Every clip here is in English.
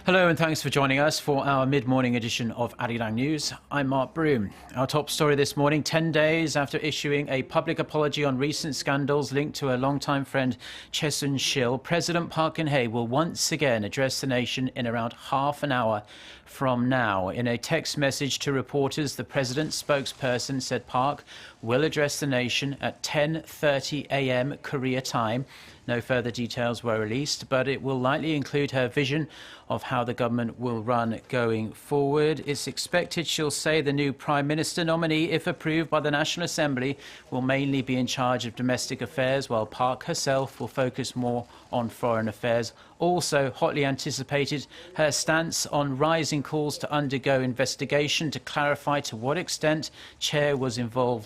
Hello and thanks for joining us for our mid-morning edition of Arirang News. I'm Mark Broom. Our top story this morning, 10 days after issuing a public apology on recent scandals linked to a longtime friend, Choi Soon-sil, President Park Geun-hye will once again address the nation in around half an hour from now. In a text message to reporters, the president's spokesperson said Park will address the nation at 10:30 a.m. Korea time. No further details were released, but it will likely include her vision of how the government will run going forward. It's expected she'll say the new Prime Minister nominee, if approved by the National Assembly, will mainly be in charge of domestic affairs, while Park herself will focus more on foreign affairs. Also hotly anticipated, her stance on rising calls to undergo investigation to clarify to what extent Choi was allowed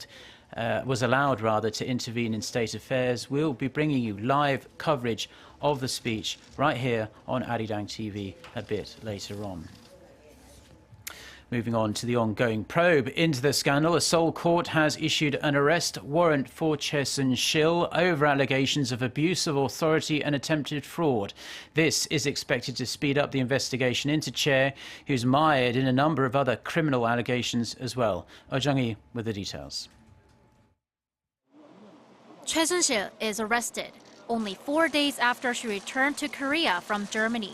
to intervene in state affairs. We'll be bringing you live coverage of the speech right here on Arirang TV a bit later on. Moving on to the ongoing probe into the scandal, a Seoul court has issued an arrest warrant for Choi Soon-sil over allegations of abuse of authority and attempted fraud. This is expected to speed up the investigation into Choi, who's mired in a number of other criminal allegations as well. Oh Jung-hee with the details. Choi Soon-sil is arrested only 4 days after she returned to Korea from Germany.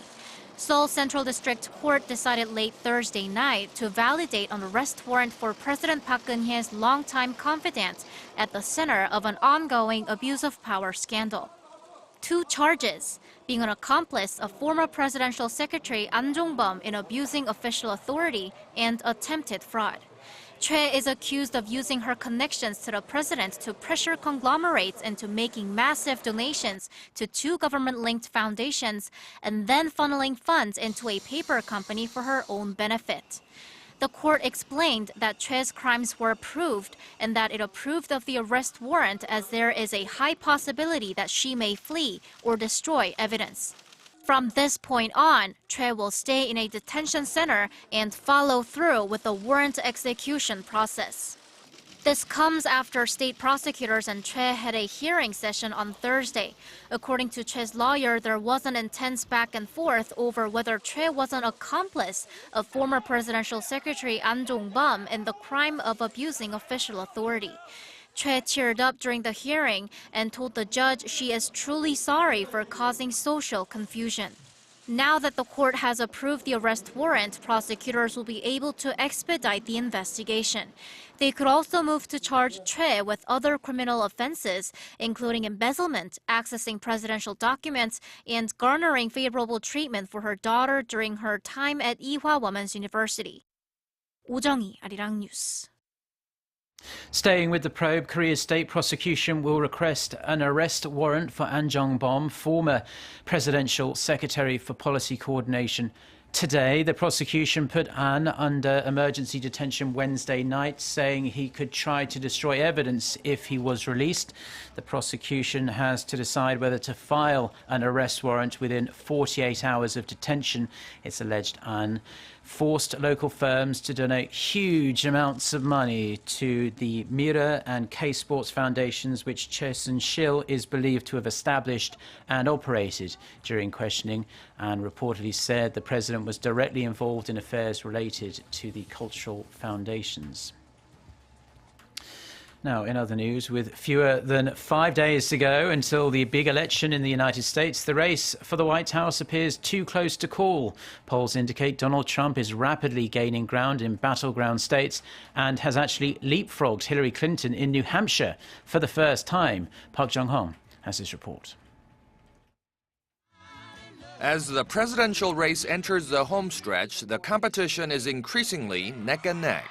Seoul Central District Court decided late Thursday night to validate an arrest warrant for President Park Geun-hye's longtime confidant at the center of an ongoing abuse of power scandal. 2 charges: being an accomplice of former presidential secretary Ahn Jong-beom in abusing official authority and attempted fraud. Choi is accused of using her connections to the president to pressure conglomerates into making massive donations to 2 government-linked foundations and then funneling funds into a paper company for her own benefit. The court explained that Choi's crimes were approved and that it approved of the arrest warrant as there is a high possibility that she may flee or destroy evidence. From this point on, Choi will stay in a detention center and follow through with the warrant execution process. This comes after state prosecutors and Choi had a hearing session on Thursday. According to Choi's lawyer, there was an intense back and forth over whether Choi was an accomplice of former presidential secretary Ahn Jong-beom in the crime of abusing official authority. Choi teared up during the hearing and told the judge she is truly sorry for causing social confusion. Now that the court has approved the arrest warrant, prosecutors will be able to expedite the investigation. They could also move to charge Choi with other criminal offenses, including embezzlement, accessing presidential documents, and garnering favorable treatment for her daughter during her time at Ewha Women's University. Oh Jung-hee, Arirang News. Staying with the probe, Korea's state prosecution will request an arrest warrant for Ahn Jong-beom, former presidential secretary for policy coordination. Today, the prosecution put Ahn under emergency detention Wednesday night, saying he could try to destroy evidence if he was released. The prosecution has to decide whether to file an arrest warrant within 48 hours of detention. It's alleged Ahn forced local firms to donate huge amounts of money to the Mira and K Sports foundations, which Choi Soon-sil is believed to have established and operated. During questioning, Ahn reportedly said the president was directly involved in affairs related to the cultural foundations. Now, in other news, with fewer than 5 days to go until the big election in the United States, the race for the White House appears too close to call. Polls indicate Donald Trump is rapidly gaining ground in battleground states and has actually leapfrogged Hillary Clinton in New Hampshire for the first time. Park Jung-hong has this report. As the presidential race enters the home stretch, the competition is increasingly neck and neck.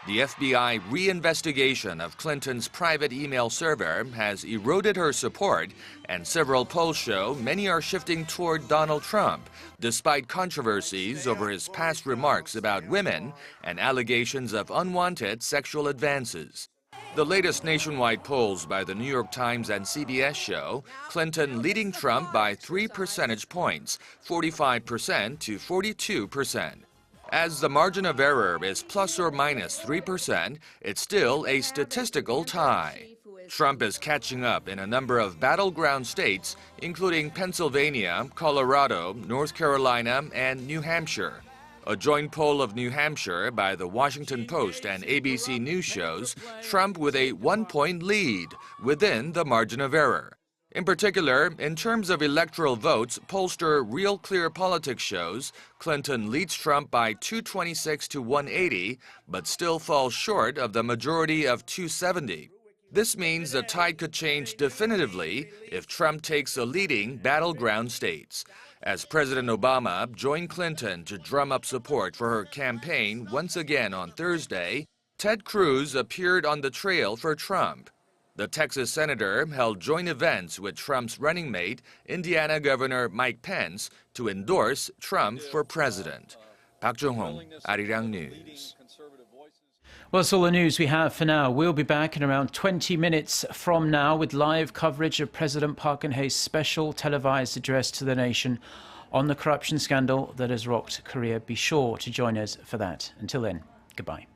The FBI reinvestigation of Clinton's private email server has eroded her support, and several polls show many are shifting toward Donald Trump, despite controversies over his past remarks about women and allegations of unwanted sexual advances. The latest nationwide polls by the New York Times and CBS show Clinton leading Trump by 3 percentage points, 45% to 42%. As the margin of error is plus or minus 3%, it's still a statistical tie. Trump is catching up in a number of battleground states, including Pennsylvania, Colorado, North Carolina, and New Hampshire. A joint poll of New Hampshire by the Washington Post and ABC News shows Trump with a 1-point lead within the margin of error. In particular, in terms of electoral votes, pollster Real Clear Politics shows Clinton leads Trump by 226 to 180, but still falls short of the majority of 270. This means the tide could change definitively if Trump takes the leading battleground states. As President Obama joined Clinton to drum up support for her campaign once again on Thursday, Ted Cruz appeared on the trail for Trump. The Texas senator held joint events with Trump's running mate, Indiana Governor Mike Pence, to endorse Trump for president. Park Jong-hong, Arirang News. Well, that's all the news we have for now. We'll be back in around 20 minutes from now with live coverage of President Park Geun-hye's special televised address to the nation on the corruption scandal that has rocked Korea. Be sure to join us for that. Until then, goodbye.